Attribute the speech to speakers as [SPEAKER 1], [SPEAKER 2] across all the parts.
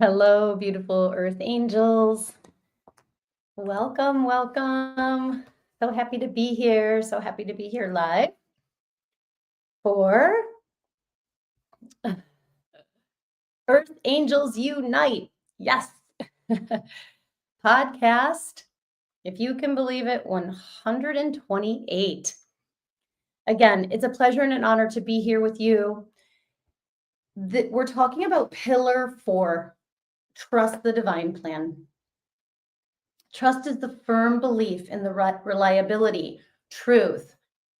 [SPEAKER 1] Hello, beautiful earth angels. Welcome, welcome. So happy to be here. So happy to be here live for Earth Angels Unite. Yes. Podcast, if you can believe it, 128. Again, it's a pleasure and an honor to be here with you. We're talking about pillar 4, trust the divine plan. Trust is the firm belief in the reliability, truth,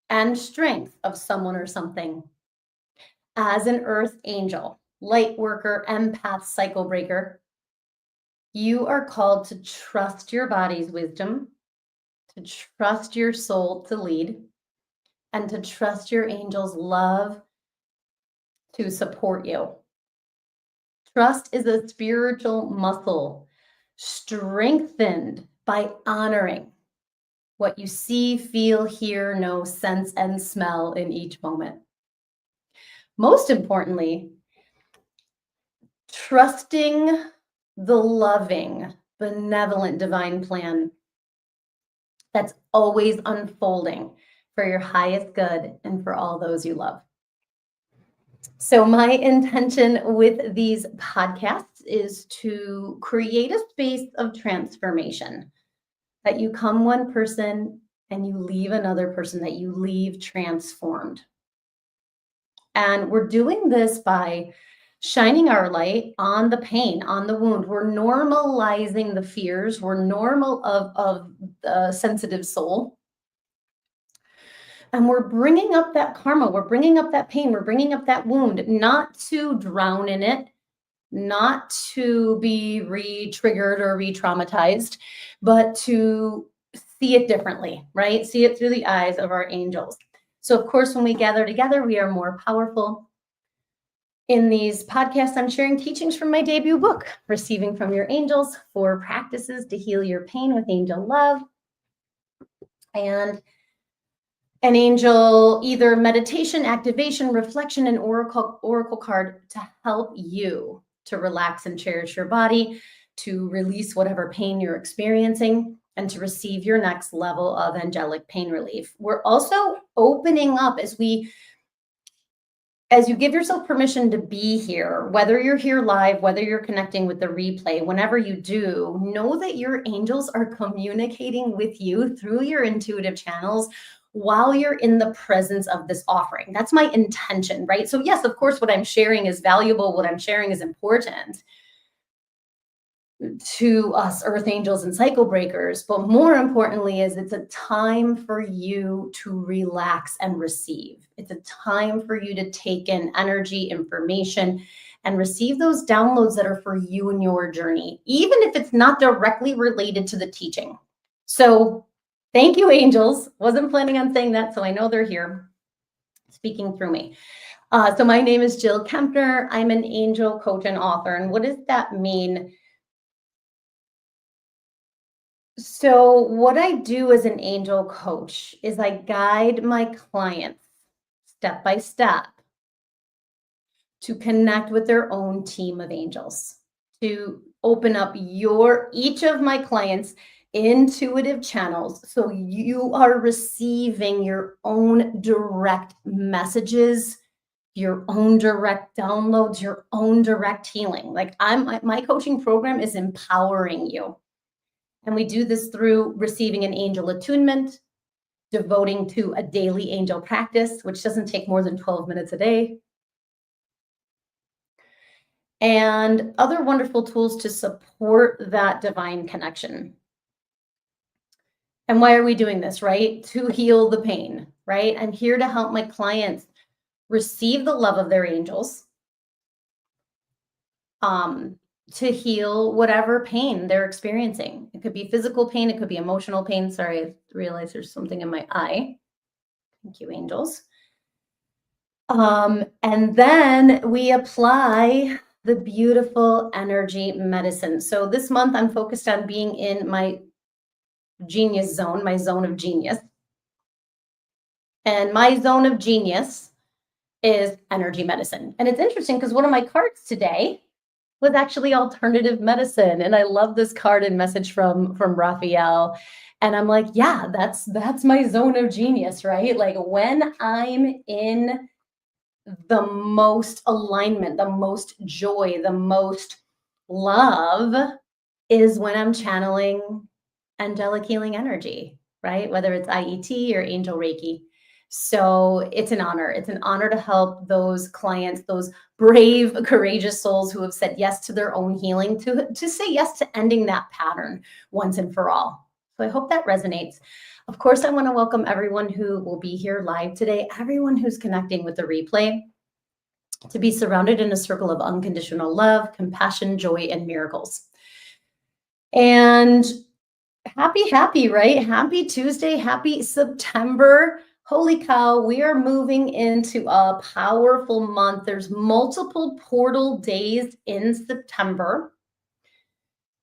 [SPEAKER 1] and strength of someone or something. As an earth angel, light worker, empath, cycle breaker, you are called to trust your body's wisdom, to trust your soul to lead, and to trust your angel's love to support you. Trust is a spiritual muscle strengthened by honoring what you see, feel, hear, know, sense, and smell in each moment. Most importantly, trusting the loving, benevolent divine plan that's always unfolding for your highest good and for all those you love. So, my intention with these podcasts is to create a space of transformation, that you come one person and you leave another person, that you leave transformed. And we're doing this by shining our light on the pain, on the wound. We're normalizing the fears. We're normal of the sensitive soul. And we're bringing up that karma. We're bringing up that pain. We're bringing up that wound, not to drown in it, not to be re-triggered or re-traumatized, but to see it differently, right? See it through the eyes of our angels. So, of course, when we gather together, we are more powerful. In these podcasts, I'm sharing teachings from my debut book, Receiving from Your Angels, 4 Practices to Heal Your Pain with Angel Love. And an angel, either meditation, activation, reflection, and oracle card to help you to relax and cherish your body, to release whatever pain you're experiencing, and to receive your next level of angelic pain relief. We're also opening up as you give yourself permission to be here, whether you're here live, whether you're connecting with the replay, whenever you do, know that your angels are communicating with you through your intuitive channels while you're in the presence of this offering. That's my intention, right? So yes, of course, what I'm sharing is valuable. What I'm sharing is important to us earth angels and cycle breakers, but more importantly is it's a time for you to relax and receive. It's a time for you to take in energy, information, and receive those downloads that are for you and your journey, even if it's not directly related to the teaching. So thank you, angels. Wasn't planning on saying that, so I know they're here speaking through me. So my name is Jill Kempner. I'm an angel coach and author. And what does that mean? So what I do as an angel coach is I guide my clients step by step to connect with their own team of angels, to open up each of my clients' intuitive channels so you are receiving your own direct messages, your own direct downloads, your own direct healing. Like my coaching program is empowering you. And we do this through receiving an angel attunement, devoting to a daily angel practice, which doesn't take more than 12 minutes a day, and other wonderful tools to support that divine connection. And why are we doing this, right? To heal the pain, right? I'm here to help my clients receive the love of their angels, to heal whatever pain they're experiencing. It could be physical pain, it could be emotional pain. Sorry, I realize there's something in my eye. Thank you, angels. And then we apply the beautiful energy medicine. So this month I'm focused on being in my genius zone, my zone of genius. And my zone of genius is energy medicine. And it's interesting because one of my cards today was actually alternative medicine. And I love this card and message from Raphael. And I'm like, yeah, that's my zone of genius, right? Like when I'm in the most alignment, the most joy, the most love is when I'm channeling angelic healing energy, right? Whether it's IET or angel Reiki. So it's an honor. It's an honor to help those clients, those brave, courageous souls who have said yes to their own healing, to say yes to ending that pattern once and for all. So I hope that resonates. Of course, I want to welcome everyone who will be here live today, everyone who's connecting with the replay, to be surrounded in a circle of unconditional love, compassion, joy, and miracles. And happy, right? Happy Tuesday, happy September. Holy cow, we are moving into a powerful month. There's multiple portal days in September.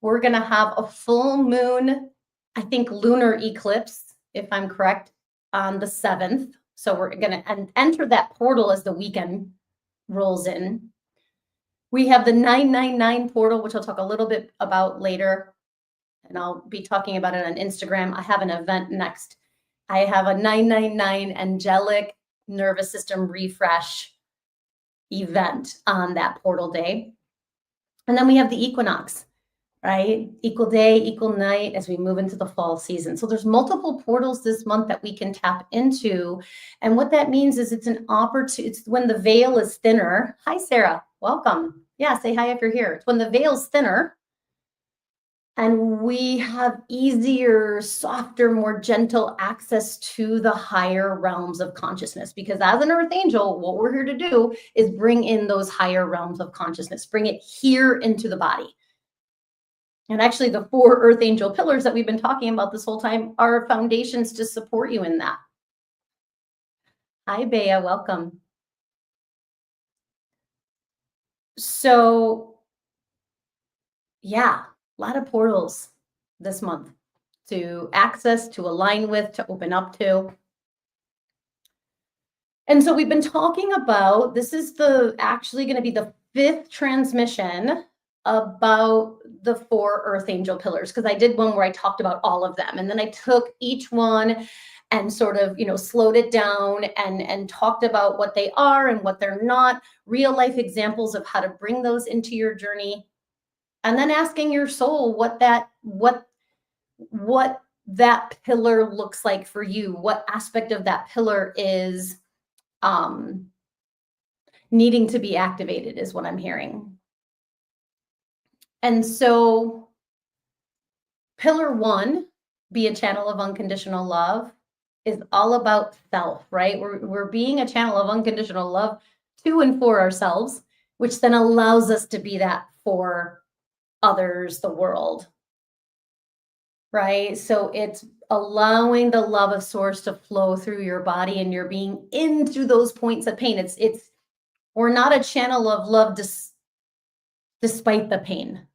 [SPEAKER 1] We're going to have a full moon, I think lunar eclipse, if I'm correct, on the 7th. So we're going to enter that portal as the weekend rolls in. We have the 999 portal, which I'll talk a little bit about later, and I'll be talking about it on Instagram. I have an event next. I have a 999 angelic nervous system refresh event on that portal day. And then we have the equinox, right? Equal day, equal night as we move into the fall season. So there's multiple portals this month that we can tap into. And what that means is it's an opportunity. It's when the veil is thinner. Hi, Sarah. Welcome. Yeah, say hi if you're here. It's when the veil's thinner and we have easier, softer, more gentle access to the higher realms of consciousness. Because as an earth angel, what we're here to do is bring in those higher realms of consciousness, bring it here into the body. And actually, the 4 earth angel pillars that we've been talking about this whole time are foundations to support you in that. Hi, Bea, welcome. So, yeah, a lot of portals this month to access, to align with, to open up to. And so we've been talking about, this is actually going to be the 5th transmission about the 4 earth angel pillars, because I did one where I talked about all of them, and then I took each one and sort of, slowed it down and talked about what they are and what they're not, real life examples of how to bring those into your journey, and then asking your soul what that pillar looks like for you, what aspect of that pillar is needing to be activated is what I'm hearing. And so pillar 1, be a channel of unconditional love, is all about self, right? We're being a channel of unconditional love to and for ourselves, which then allows us to be that for others, the world, right? So it's allowing the love of source to flow through your body, and you're being in through those points of pain. We're not a channel of love despite the pain,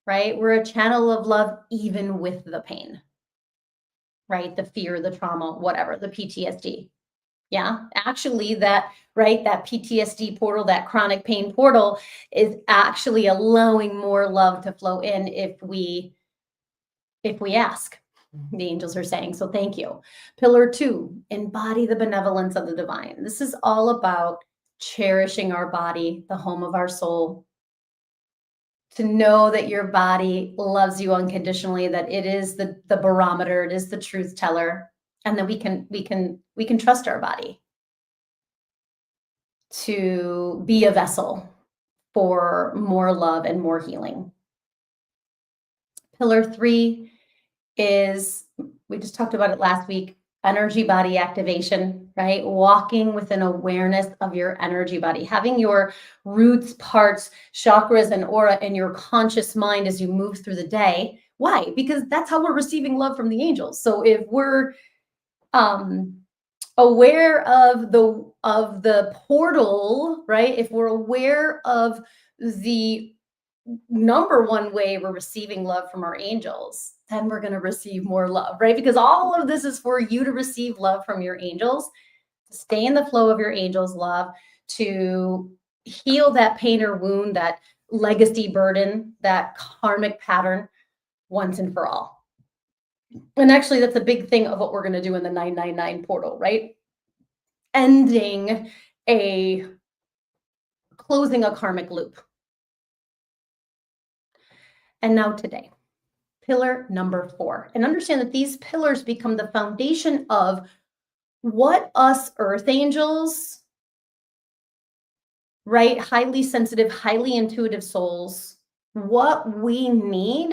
[SPEAKER 1] right? We're a channel of love even with the pain, right? The fear, the trauma, whatever, the PTSD. Yeah, actually that PTSD portal, that chronic pain portal, is actually allowing more love to flow in if we ask, the angels are saying. So thank you. Pillar 2, embody the benevolence of the divine. This is all about cherishing our body, the home of our soul, to know that your body loves you unconditionally, that it is the barometer, it is the truth teller, and that we can trust our body to be a vessel for more love and more healing. Pillar 3 is, we just talked about it last week, energy body activation, right? Walking with an awareness of your energy body, having your roots, parts, chakras, and aura in your conscious mind as you move through the day. Why? Because that's how we're receiving love from the angels. So if we're aware of the portal, right? If we're aware of the number one way we're receiving love from our angels, then we're going to receive more love, right? Because all of this is for you to receive love from your angels, to stay in the flow of your angels' love, to heal that pain or wound, that legacy burden, that karmic pattern once and for all. And actually, that's a big thing of what we're going to do in the 999 portal, right? Ending a closing a karmic loop. And now today, pillar number 4. And understand that these pillars become the foundation of what us earth angels, right? Highly sensitive, highly intuitive souls, what we need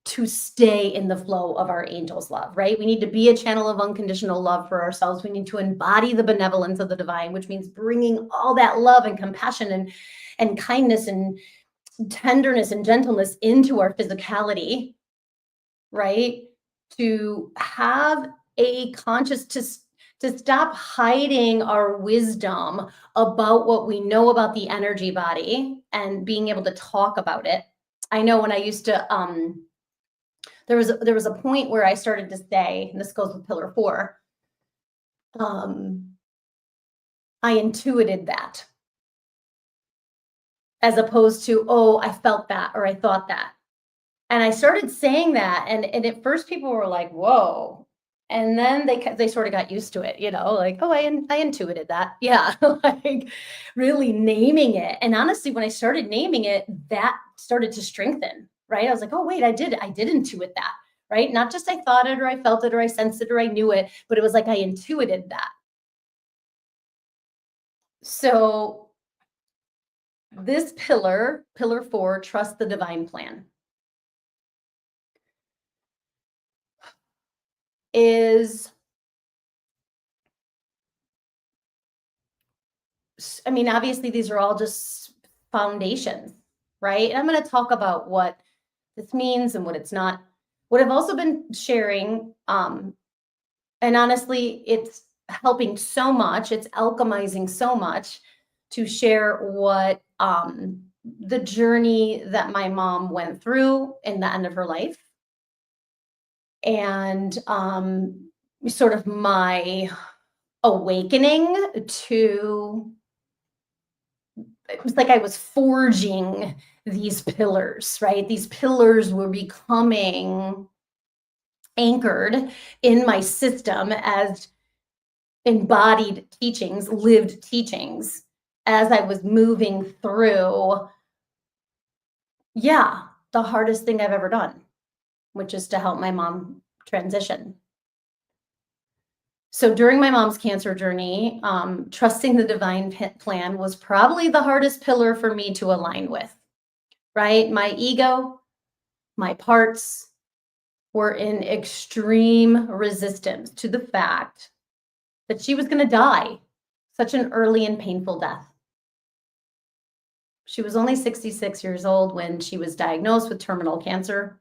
[SPEAKER 1] to stay in the flow of our angels' love, right? We need to be a channel of unconditional love for ourselves. We need to embody the benevolence of the divine, which means bringing all that love and compassion and kindness and tenderness and gentleness into our physicality, right? To have a conscious, to stop hiding our wisdom about what we know about the energy body and being able to talk about it. I know when I used to, there was a point where I started to say, and this goes with pillar 4, I intuited that, as opposed to, oh, I felt that or I thought that. And I started saying that, and at first people were like, whoa. And then they sort of got used to it, like, oh, I intuited that. Yeah, like really naming it. And honestly, when I started naming it, that started to strengthen, right? I was like, oh, wait, I did intuit that, right? Not just I thought it or I felt it or I sensed it or I knew it, but it was like I intuited that. So this pillar 4, trust the divine plan, is, I mean, obviously these are all just foundations, right? And I'm going to talk about what this means and what it's not. What I've also been sharing, and honestly, it's helping so much, it's alchemizing so much to share what the journey that my mom went through in the end of her life. And sort of my awakening to, it was like I was forging these pillars, right? These pillars were becoming anchored in my system as embodied teachings, lived teachings, as I was moving through, the hardest thing I've ever done, which is to help my mom transition. So during my mom's cancer journey, trusting the divine plan was probably the hardest pillar for me to align with, right? My ego, my parts were in extreme resistance to the fact that she was going to die such an early and painful death. She was only 66 years old when she was diagnosed with terminal cancer.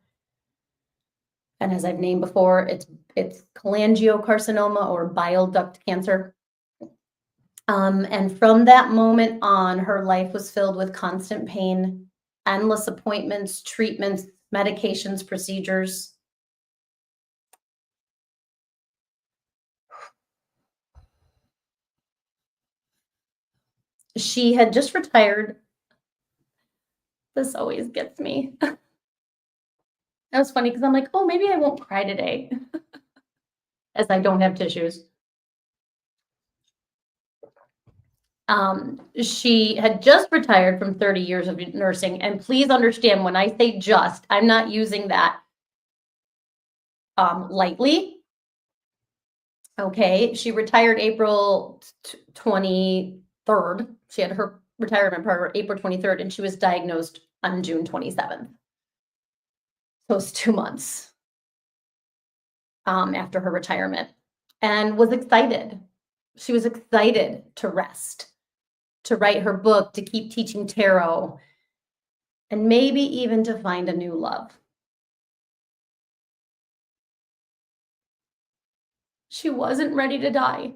[SPEAKER 1] And as I've named before, it's cholangiocarcinoma or bile duct cancer. And from that moment on, her life was filled with constant pain, endless appointments, treatments, medications, procedures. She had just retired. This always gets me. That was funny because I'm like, oh, maybe I won't cry today, as I don't have tissues. She had just retired from 30 years of nursing. And please understand, when I say just, I'm not using that lightly. Okay, she retired April 23rd. She had her retirement program April 23rd, and she was diagnosed on June 27th. So it's 2 months after her retirement, and was excited. She was excited to rest, to write her book, to keep teaching tarot, and maybe even to find a new love. She wasn't ready to die.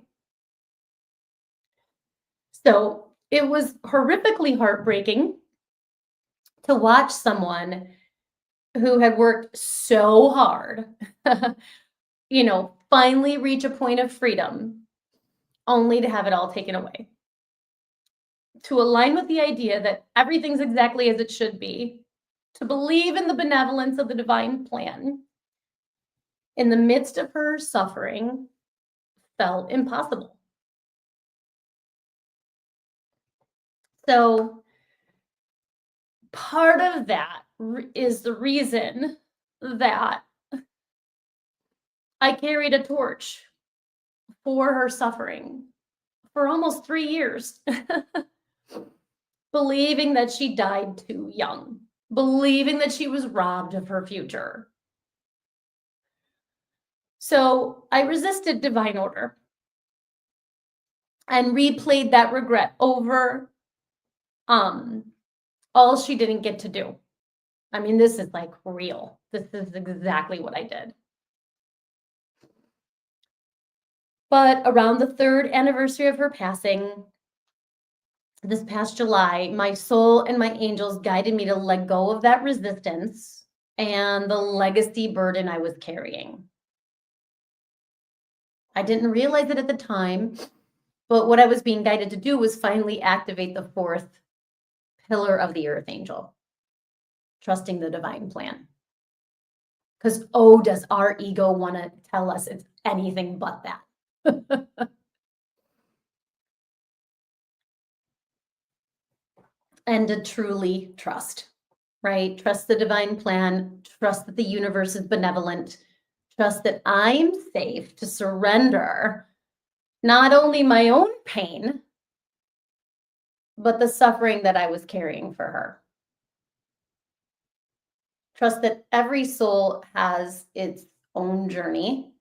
[SPEAKER 1] So it was horrifically heartbreaking to watch someone who had worked so hard, finally reach a point of freedom, only to have it all taken away. to align with the idea that everything's exactly as it should be, to believe in the benevolence of the divine plan, in the midst of her suffering, felt impossible. So part of that is the reason that I carried a torch for her suffering for almost 3 years, believing that she died too young, believing that she was robbed of her future. So I resisted divine order and replayed that regret over all she didn't get to do. I mean, this is like real. This is exactly what I did. But around the 3rd anniversary of her passing, this past July, my soul and my angels guided me to let go of that resistance and the legacy burden I was carrying. I didn't realize it at the time, but what I was being guided to do was finally activate the 4th pillar of the earth angel, trusting the divine plan. Because, oh, does our ego want to tell us it's anything but that? And to truly trust, right? Trust the divine plan, trust that the universe is benevolent, trust that I'm safe to surrender not only my own pain, but the suffering that I was carrying for her. Trust that every soul has its own journey,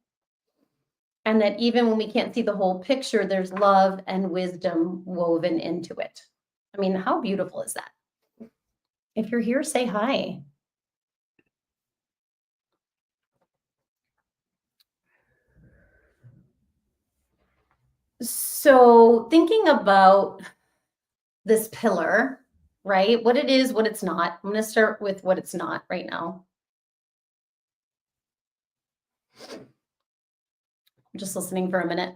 [SPEAKER 1] and that even when we can't see the whole picture, there's love and wisdom woven into it. I mean, how beautiful is that? If you're here, say hi. So thinking about this pillar, right? What it is, what it's not. I'm going to start with what it's not right now. I'm just listening for a minute.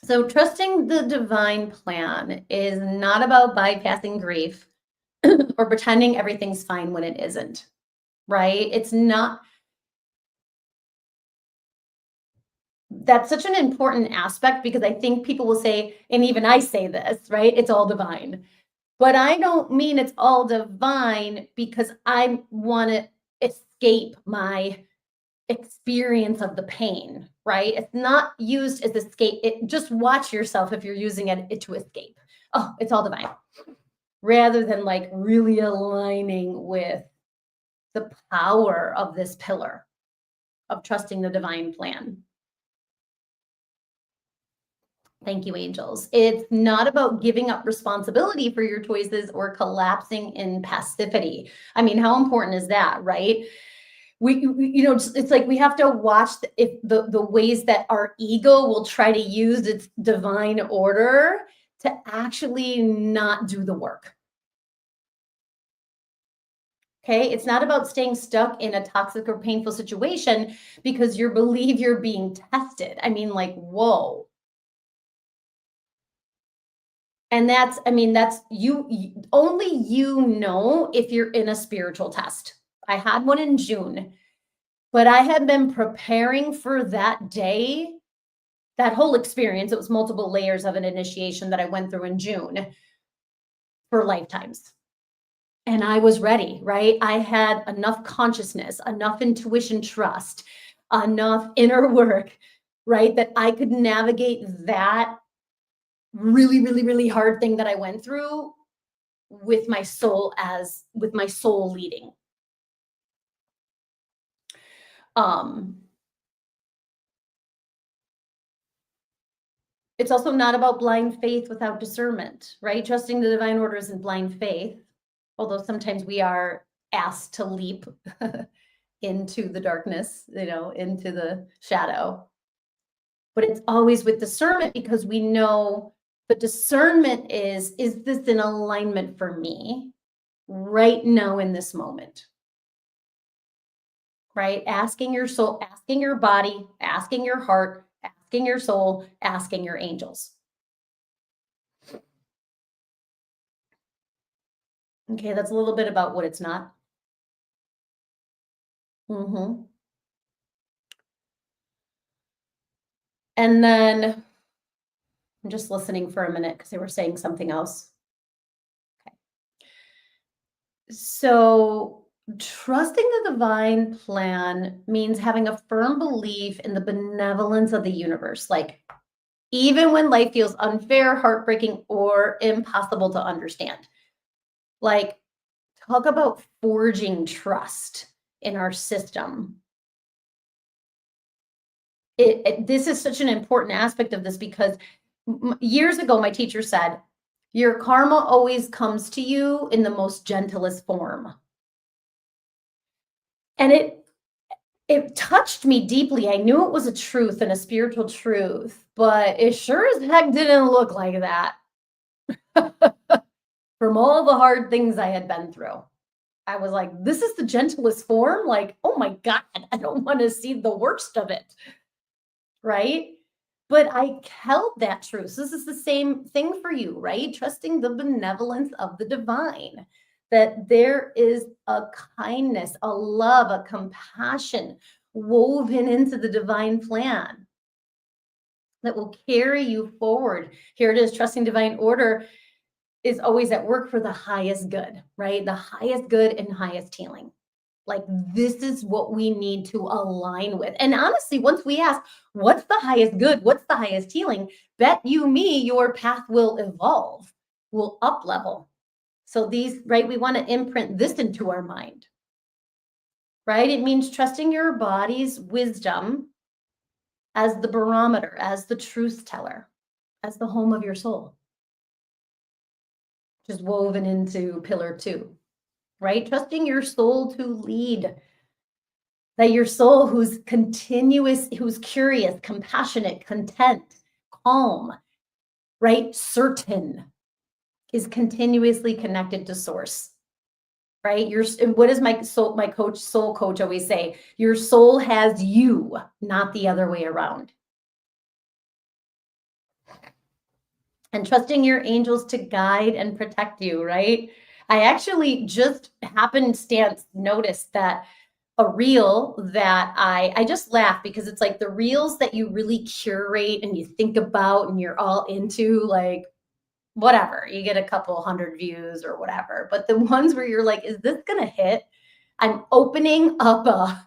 [SPEAKER 1] So trusting the divine plan is not about bypassing grief or pretending everything's fine when it isn't, right? It's not. That's such an important aspect because I think people will say, and even I say this, right? It's all divine. But I don't mean it's all divine because I want to escape my experience of the pain, right? It's not used as escape. Just watch yourself if you're using it to escape. Oh, it's all divine. Rather than like really aligning with the power of this pillar of trusting the divine plan. Thank you, angels. It's not about giving up responsibility for your choices or collapsing in passivity. I mean, how important is that, right? It's like we have to watch the ways that our ego will try to use its divine order to actually not do the work. Okay, it's not about staying stuck in a toxic or painful situation because you believe you're being tested. I mean, like, whoa. And that's only you know if you're in a spiritual test. I had one in June, but I had been preparing for that day, that whole experience. It was multiple layers of an initiation that I went through in June for lifetimes. And I was ready, right? I had enough consciousness, enough intuition, trust, enough inner work, right? That I could navigate that really, really, really hard thing that I went through with my soul leading. It's also not about blind faith without discernment, right? Trusting the divine order isn't blind faith, although sometimes we are asked to leap into the darkness, into the shadow. But it's always with discernment because we know the discernment is this in alignment for me right now in this moment? Right? Asking your soul, asking your body, asking your heart, asking your soul, asking your angels. Okay, that's a little bit about what it's not. Mhm. And then I'm just listening for a minute because they were saying something else. So, trusting the divine plan means having a firm belief in the benevolence of the universe. Like, even when life feels unfair, heartbreaking, or impossible to understand. Like, talk about forging trust in our system. This is such an important aspect of this because years ago, my teacher said, your karma always comes to you in the most gentlest form. And it touched me deeply. I knew it was a truth and a spiritual truth, but it sure as heck didn't look like that from all the hard things I had been through. I was like, this is the gentlest form. Like, oh my God, I don't want to see the worst of it. Right. But I held that truth. So this is the same thing for you, right? Trusting the benevolence of the divine, that there is a kindness, a love, a compassion woven into the divine plan that will carry you forward. Here it is, trusting divine order is always at work for the highest good, right? The highest good and highest healing. Like, this is what we need to align with. And honestly, once we ask, what's the highest good? What's the highest healing? Bet you me, your path will evolve, will up level. So these, right? We want to imprint this into our mind, right? It means trusting your body's wisdom as the barometer, as the truth teller, as the home of your soul, which is woven into pillar 2, right? Trusting your soul to lead. That your soul, who's continuous, who's curious, compassionate, content, calm, right? Certain, is continuously connected to source, right? And what does my soul coach always say? Your soul has you, not the other way around. And trusting your angels to guide and protect you, right? I actually just happenstance noticed that a reel that I just laugh because it's like the reels that you really curate and you think about and you're all into, like, whatever, you get a couple hundred views or whatever. But the ones where you're like, is this gonna hit? I'm opening up a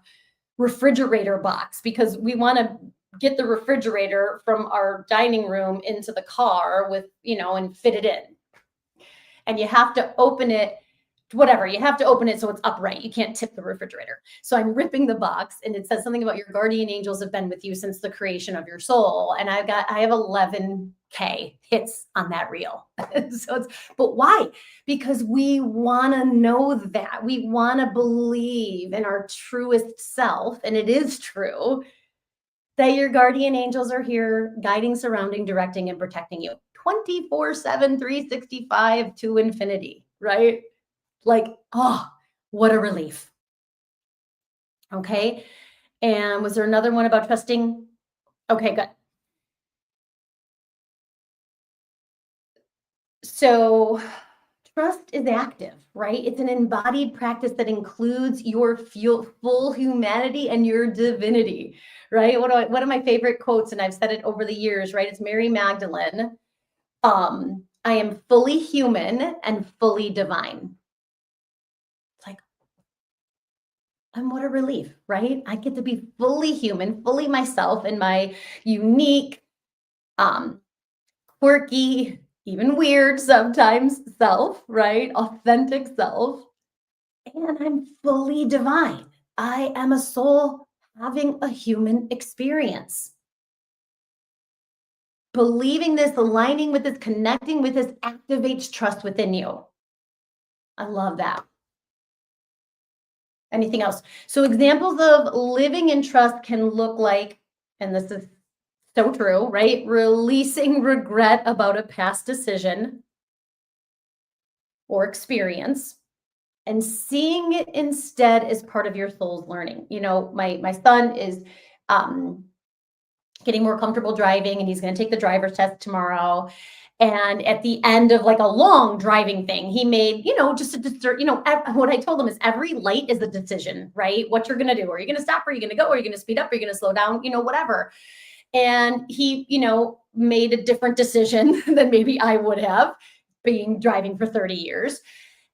[SPEAKER 1] refrigerator box because we want to get the refrigerator from our dining room into the car with, and fit it in. And you have to open it, whatever, you have to open it so it's upright. You can't tip the refrigerator. So I'm ripping the box and it says something about your guardian angels have been with you since the creation of your soul. And I have 11K hits on that reel. But why? Because we want to know that. We want to believe in our truest self, and it is true that your guardian angels are here guiding, surrounding, directing, and protecting you 24/7, 365 to infinity, right? Like, oh, what a relief. Okay. And was there another one about trusting? Okay, good. So trust is active, right? It's an embodied practice that includes your full humanity and your divinity, right? One of my favorite quotes, and I've said it over the years, right? It's Mary Magdalene. I am fully human and fully divine. It's like, and what a relief, right? I get to be fully human, fully myself in my unique, quirky, even weird sometimes self, right? Authentic self. And I'm fully divine. I am a soul having a human experience. Believing this, aligning with this, connecting with this activates trust within you. I love that. Anything else? So examples of living in trust can look like, and this is so true, right? Releasing regret about a past decision or experience and seeing it instead as part of your soul's learning. My son is getting more comfortable driving, and he's going to take the driver's test tomorrow. And at the end of like a long driving thing, he made, just what I told him is every light is a decision, right? What you're going to do. Are you going to stop? Are you going to go? Are you going to speed up? Are you going to slow down? Whatever. And he, made a different decision than maybe I would have, being driving for 30 years.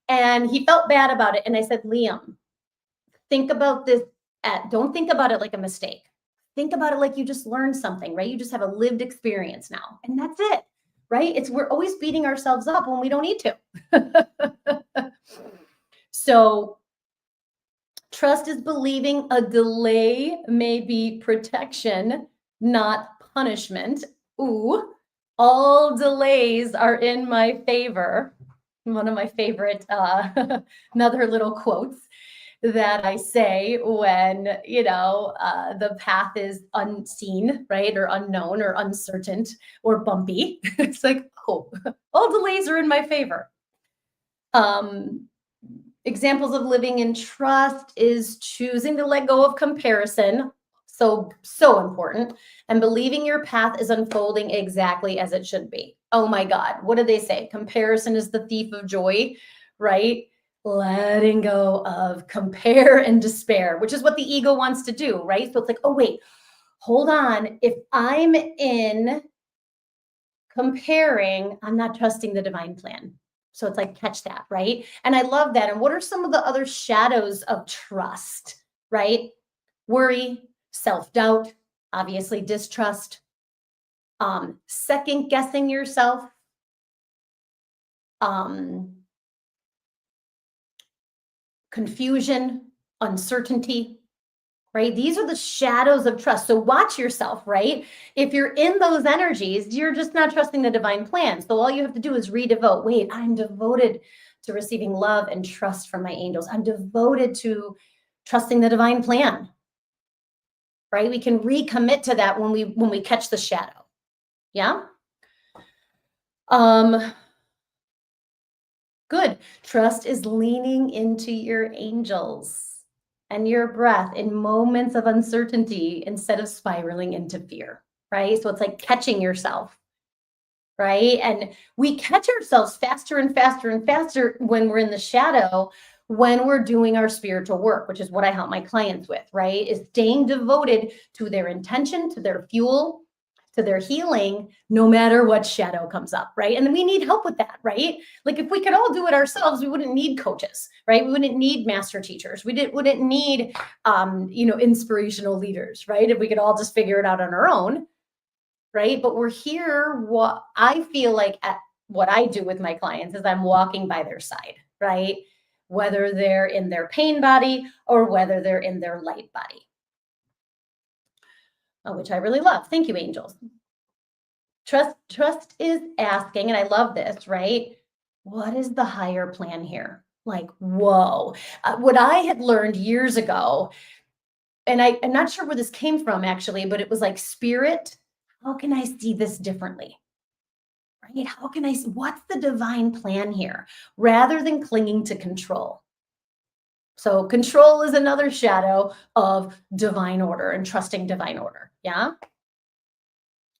[SPEAKER 1] And he felt bad about it. And I said, Liam, think about this. Don't think about it like a mistake. Think about it like you just learned something, right? You just have a lived experience now, and that's it, right? We're always beating ourselves up when we don't need to. So trust is believing a delay may be protection, not punishment. Ooh, all delays are in my favor. One of my favorite, another little quotes that I say when, the path is unseen, right? Or unknown or uncertain or bumpy. It's like, oh, all delays are in my favor. Examples of living in trust is choosing to let go of comparison. So important. And believing your path is unfolding exactly as it should be. Oh my God. What do they say? Comparison is the thief of joy, right? Letting go of compare and despair, which is what the ego wants to do, right? So it's like, oh, wait, hold on. If I'm in comparing, I'm not trusting the divine plan. So it's like, catch that, right? And I love that. And what are some of the other shadows of trust, right? Worry, self-doubt, obviously distrust, second guessing yourself, confusion, uncertainty, right? These are the shadows of trust. So watch yourself, right? If you're in those energies, you're just not trusting the divine plan. So all you have to do is redevote. Wait, I'm devoted to receiving love and trust from my angels. I'm devoted to trusting the divine plan, right? We can recommit to that when we catch the shadow. Yeah. Good. Trust is leaning into your angels and your breath in moments of uncertainty instead of spiraling into fear, right? So it's like catching yourself, right? And we catch ourselves faster and faster and faster when we're in the shadow, when we're doing our spiritual work, which is what I help my clients with, right? Is staying devoted to their intention, to their fuel, to their healing, no matter what shadow comes up, right? And we need help with that, right? Like if we could all do it ourselves, we wouldn't need coaches, right? We wouldn't need master teachers. Wouldn't need, inspirational leaders, right? If we could all just figure it out on our own, right? But we're here. What I feel like what I do with my clients is I'm walking by their side, right? Whether they're in their pain body or whether they're in their light body. Which I really love. Thank you, angels. Trust is asking, and I love this, right? What is the higher plan here? Like, whoa. What I had learned years ago, and I'm not sure where this came from actually, but it was like, spirit, how can I see this differently? Right? What's the divine plan here? Rather than clinging to control. So control is another shadow of divine order and trusting divine order. Yeah.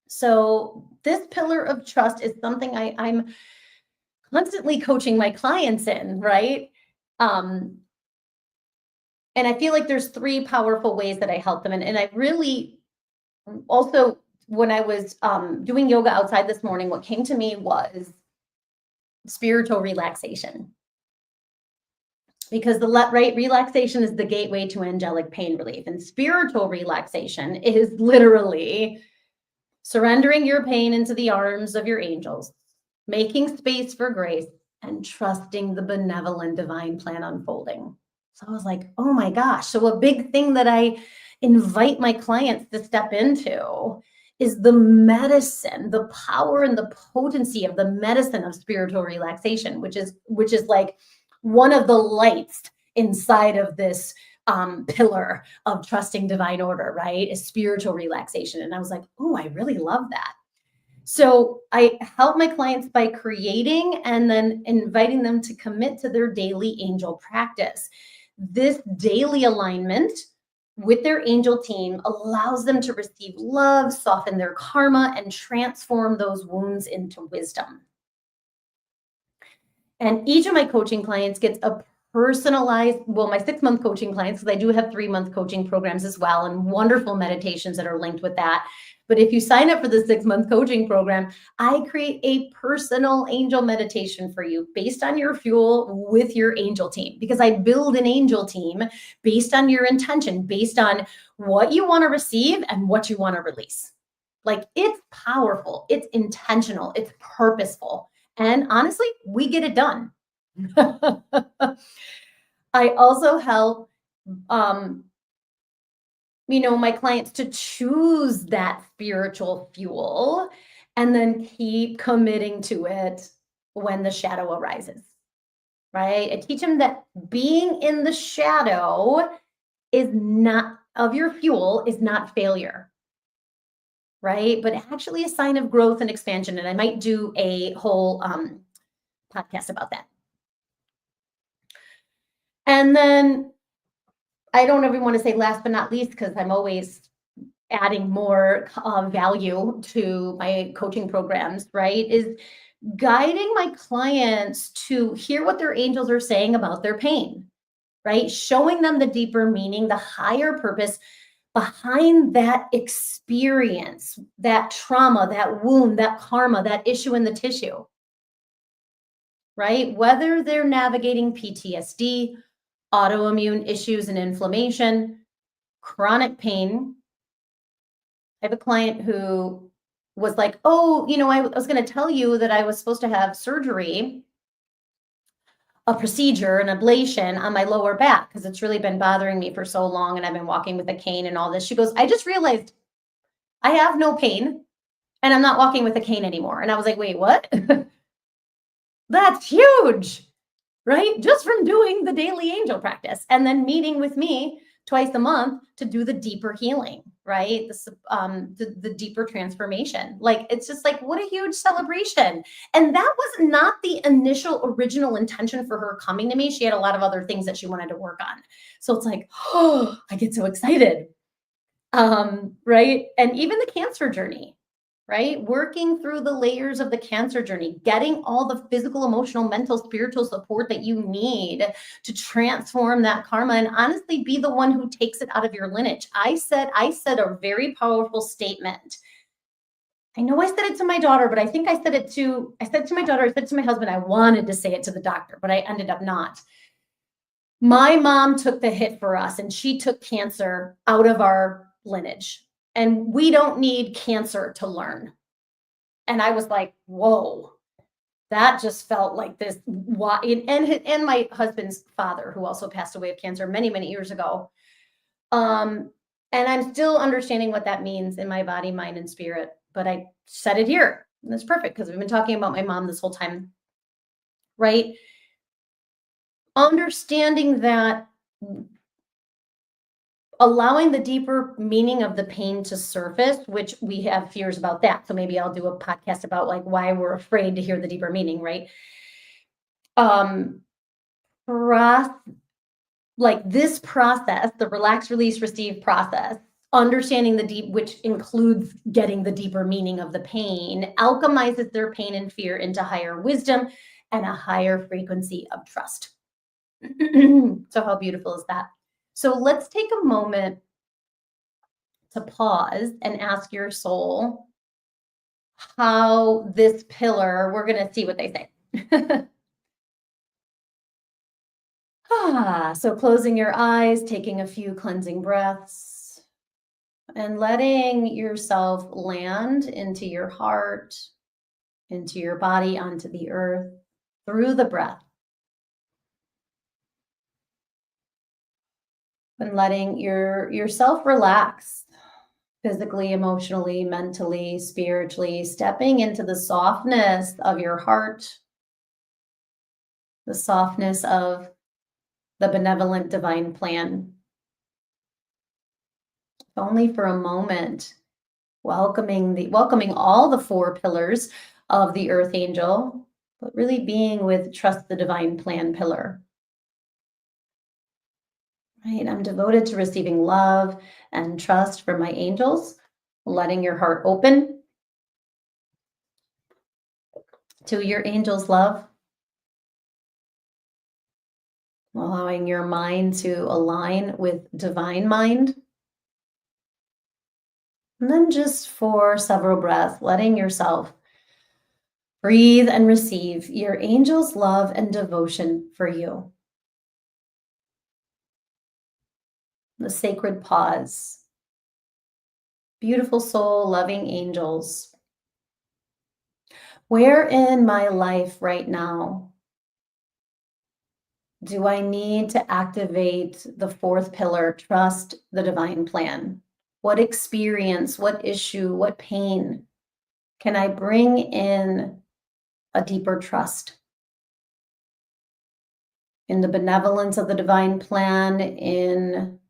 [SPEAKER 1] So this pillar of trust is something I'm constantly coaching my clients in, right? And I feel like there's three powerful ways that I help them. And I really also, when I was doing yoga outside this morning, what came to me was spiritual relaxation. Because relaxation is the gateway to angelic pain relief. And spiritual relaxation is literally surrendering your pain into the arms of your angels, making space for grace, and trusting the benevolent divine plan unfolding. So I was like, oh my gosh. So a big thing that I invite my clients to step into is the medicine, the power and the potency of the medicine of spiritual relaxation, which is like one of the lights inside of this pillar of trusting divine order, right? Is spiritual relaxation. And I was like, oh, I really love that. So I help my clients by creating and then inviting them to commit to their daily angel practice. This daily alignment with their angel team allows them to receive love, soften their karma, and transform those wounds into wisdom. And each of my coaching clients gets a personalized, well, my 6-month coaching clients, because I do have 3-month coaching programs as well, and wonderful meditations that are linked with that. But if you sign up for the 6-month coaching program, I create a personal angel meditation for you based on your fuel with your angel team, because I build an angel team based on your intention, based on what you want to receive and what you want to release. Like, it's powerful, it's intentional, it's purposeful. And honestly, we get it done. I also help my clients to choose that spiritual fuel and then keep committing to it when the shadow arises, right? I teach them that being in the shadow is not of your fuel is not failure, right? But actually a sign of growth and expansion. And I might do a whole podcast about that. And then I don't ever want to say last but not least, because I'm always adding more value to my coaching programs, right? Is guiding my clients to hear what their angels are saying about their pain, right? Showing them the deeper meaning, the higher purpose behind that experience, that trauma, that wound, that karma, that issue in the tissue, right? Whether they're navigating PTSD, autoimmune issues and inflammation, chronic pain. I have a client who was like, oh, I was going to tell you that I was supposed to have surgery, a procedure, an ablation on my lower back because it's really been bothering me for so long and I've been walking with a cane and all this. She goes, I just realized I have no pain and I'm not walking with a cane anymore. And I was like, wait, what? That's huge, right? Just from doing the daily angel practice and then meeting with me twice a month to do the deeper healing, right? The deeper transformation. Like, it's just like, what a huge celebration. And that was not the initial original intention for her coming to me. She had a lot of other things that she wanted to work on. So it's like, oh, I get so excited. Right? And even the cancer journey, right? Working through the layers of the cancer journey, getting all the physical, emotional, mental, spiritual support that you need to transform that karma and honestly be the one who takes it out of your lineage. I said a very powerful statement. I know I said it to my daughter, but I think I said it to my daughter, I said it to my husband. I wanted to say it to the doctor, but I ended up not. My mom took the hit for us and she took cancer out of our lineage. And we don't need cancer to learn. And I was like, whoa, that just felt like this. And my husband's father, who also passed away of cancer many, many years ago. And I'm still understanding what that means in my body, mind, and spirit. But I said it here. And that's perfect because we've been talking about my mom this whole time, right? Understanding that allowing the deeper meaning of the pain to surface, which we have fears about that. So maybe I'll do a podcast about like why we're afraid to hear the deeper meaning, right? Like this process, the relax, release, receive process, understanding the deep, which includes getting the deeper meaning of the pain, alchemizes their pain and fear into higher wisdom and a higher frequency of trust. So how beautiful is that? So let's take a moment to pause and ask your soul how this pillar, we're going to see what they say. So closing your eyes, taking a few cleansing breaths, and letting yourself land into your heart, into your body, onto the earth through the breath. And letting yourself relax physically, emotionally, mentally, spiritually, stepping into the softness of your heart, the softness of the benevolent divine plan. Only for a moment, welcoming all the 4 pillars of the earth angel, but really being with trust the divine plan pillar. right? I'm devoted to receiving love and trust from my angels, letting your heart open to your angels' love, allowing your mind to align with divine mind. And then just for several breaths, letting yourself breathe and receive your angels' love and devotion for you. The sacred pause. Beautiful soul, loving angels. Where in my life right now do I need to activate the fourth pillar, trust the divine plan? What experience, what issue, what pain can I bring in a deeper trust in the benevolence of the divine plan, in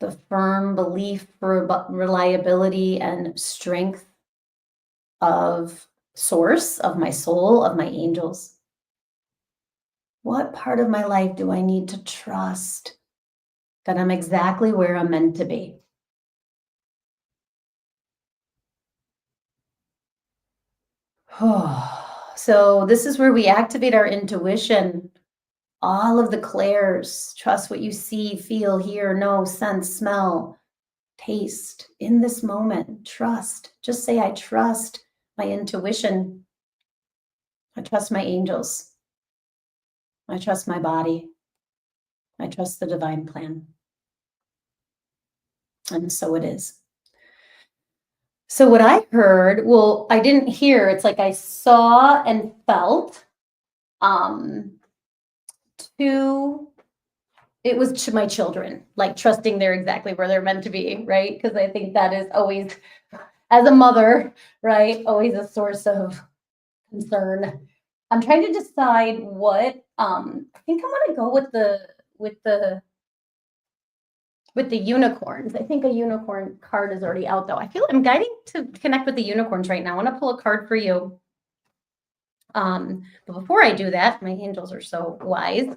[SPEAKER 1] the firm belief, reliability, and strength of source, of my soul, of my angels? What part of my life do I need to trust that I'm exactly where I'm meant to be? So this is where we activate our intuition, all of the clairs. Trust what you see, feel, hear, know, sense, smell, taste in this moment. Trust. Just say, I trust my intuition. I trust my angels. I trust my body. I trust the divine plan. And so it is. So what I heard, well, I didn't hear, it's like I saw and felt to it was to my children, like trusting they're exactly where they're meant to be, right? Because I think that is always, as a mother, right, always a source of concern. I'm trying to decide what I think I'm gonna go with the with the unicorns. I think a unicorn card is already out though. I feel I'm guiding to connect with the unicorns right now. I want to pull a card for you. But before I do that, my angels are so wise.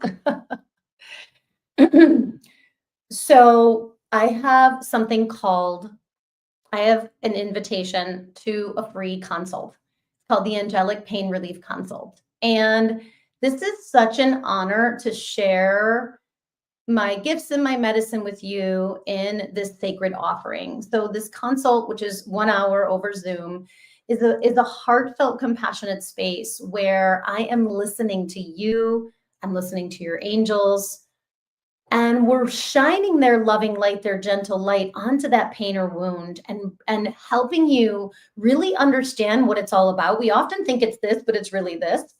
[SPEAKER 1] So I have something called, I have an invitation to a free consult called the Angelic Pain Relief Consult. And this is such an honor to share my gifts and my medicine with you in this sacred offering. So this consult, which is 1 hour over Zoom, is a heartfelt, compassionate space where I am listening to you, I'm listening to your angels, and we're shining their loving light, their gentle light onto that pain or wound, and helping you really understand what it's all about. We often think it's this, but it's really this.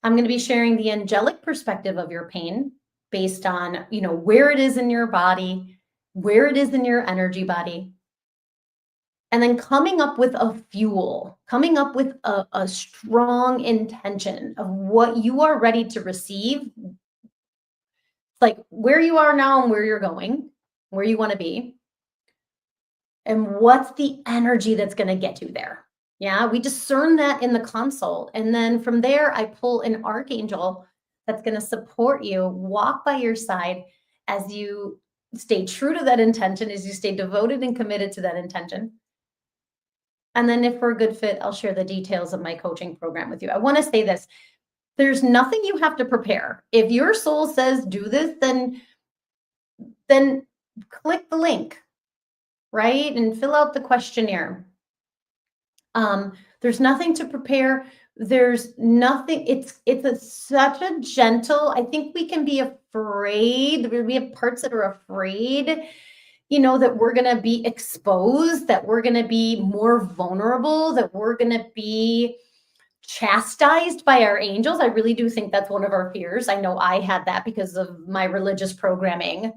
[SPEAKER 1] I'm going to be sharing the angelic perspective of your pain based on, where it is in your body, where it is in your energy body, and then coming up with a fuel, coming up with a strong intention of what you are ready to receive, like where you are now and where you're going, where you want to be, and what's the energy that's going to get you there. Yeah, we discern that in the consult. And then from there, I pull an archangel that's going to support you, walk by your side as you stay true to that intention, as you stay devoted and committed to that intention. And then if we're a good fit, I'll share the details of my coaching program with you. I want to say this. There's nothing you have to prepare. If your soul says do this, then click the link, right? And fill out the questionnaire. There's nothing to prepare. There's nothing, such a gentle, I think we can be afraid. We have parts that are afraid, that we're going to be exposed, that we're going to be more vulnerable, that we're going to be chastised by our angels. I really do think that's one of our fears. I know I had that because of my religious programming.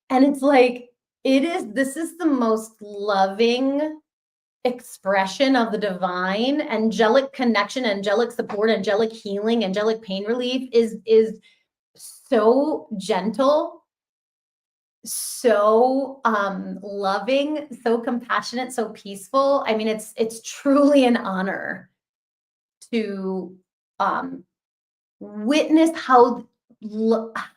[SPEAKER 1] And it's like, this is the most loving expression of the divine. Angelic connection, angelic support, angelic healing, angelic pain relief is so gentle, so loving, so compassionate, so peaceful. I mean, it's truly an honor to witness how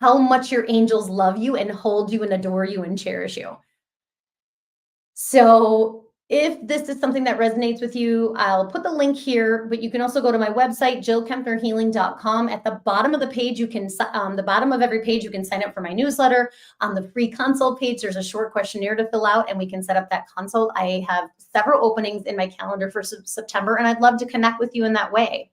[SPEAKER 1] how much your angels love you and hold you and adore you and cherish you. So if this is something that resonates with you, I'll put the link here, but you can also go to my website, jillkempnerhealing.com. At the bottom of the page, you can, the bottom of every page, you can sign up for my newsletter. On the free consult page, there's a short questionnaire to fill out and we can set up that consult. I have several openings in my calendar for September, and I'd love to connect with you in that way.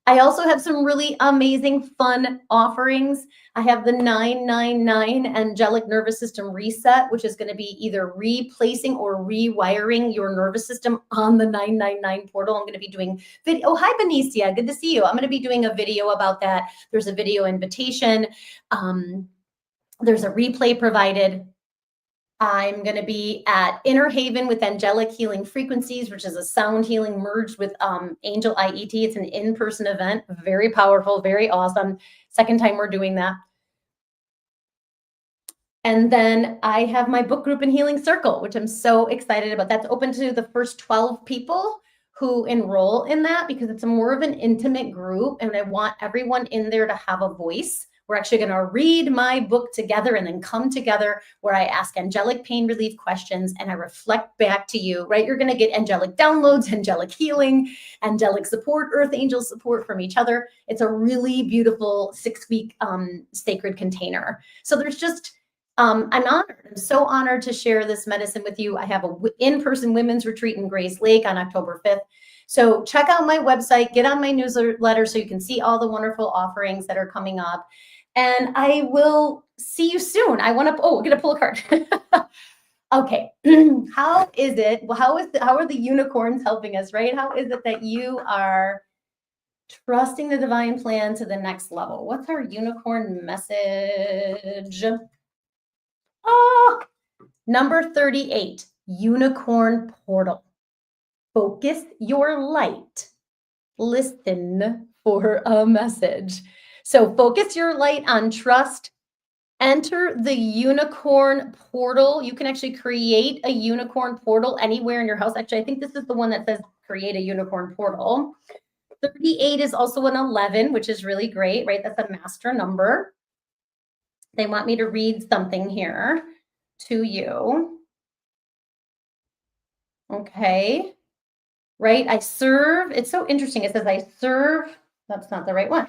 [SPEAKER 1] I also have some really amazing fun offerings. I have the 999 Angelic Nervous System Reset, which is going to be either replacing or rewiring your nervous system on the 999 portal. I'm going to be doing video. Oh, hi, Benicia. Good to see you. I'm going to be doing a video about that. There's a video invitation. There's a replay provided. I'm going to be at Inner Haven with Angelic Healing Frequencies, which is a sound healing merged with Angel IET. It's an in-person event, very powerful, very awesome. Second time we're doing that. And then I have my book group and healing circle, which I'm so excited about. That's open to the first 12 people who enroll in that because it's more of an intimate group and I want everyone in there to have a voice. We're actually going to read my book together and then come together where I ask angelic pain relief questions and I reflect back to you, right? You're going to get angelic downloads, angelic healing, angelic support, earth angel support from each other. It's a really beautiful 6-week sacred container. So there's just, I'm honored. I'm so honored to share this medicine with you. I have a in-person women's retreat in Grace Lake on October 5th. So check out my website, get on my newsletter so you can see all the wonderful offerings that are coming up. And I will see you soon. I want to, I'm going to pull a card. Okay. How is it? Well, how are the unicorns helping us, right? How is it that you are trusting the divine plan to the next level? What's our unicorn message? Oh, number 38, unicorn portal. Focus your light. Listen for a message. So focus your light on trust. Enter the unicorn portal. You can actually create a unicorn portal anywhere in your house. Actually, I think this is the one that says create a unicorn portal. 38 is also an 11, which is really great, right? That's a master number. They want me to read something here to you. Okay. Right? I serve. It's so interesting. It says I serve. That's not the right one.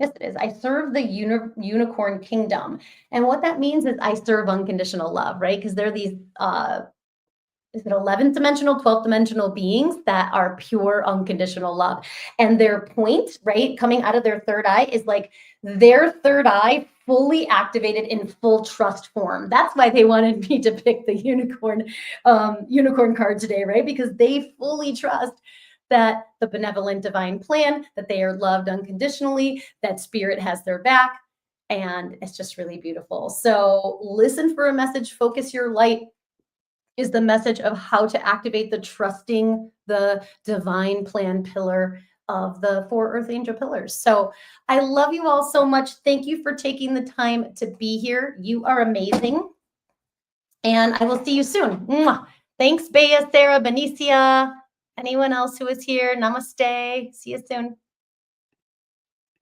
[SPEAKER 1] Yes, it is. I serve the unicorn kingdom. And what that means is I serve unconditional love, right? Because they're these, is it 11th dimensional, 12th dimensional beings that are pure unconditional love. And their point, right, coming out of their third eye is like their third eye fully activated in full trust form. That's why they wanted me to pick the unicorn card today, right? Because they fully trust that the benevolent divine plan, that they are loved unconditionally, that spirit has their back, and it's just really beautiful. So listen for a message, focus your light is the message of how to activate the trusting the divine plan pillar of the 4 earth angel pillars. So I love you all so much. Thank you for taking the time to be here. You are amazing. And I will see you soon. Mwah. Thanks, Bea, Sarah, Benicia. Anyone else who is here? Namaste. See you soon.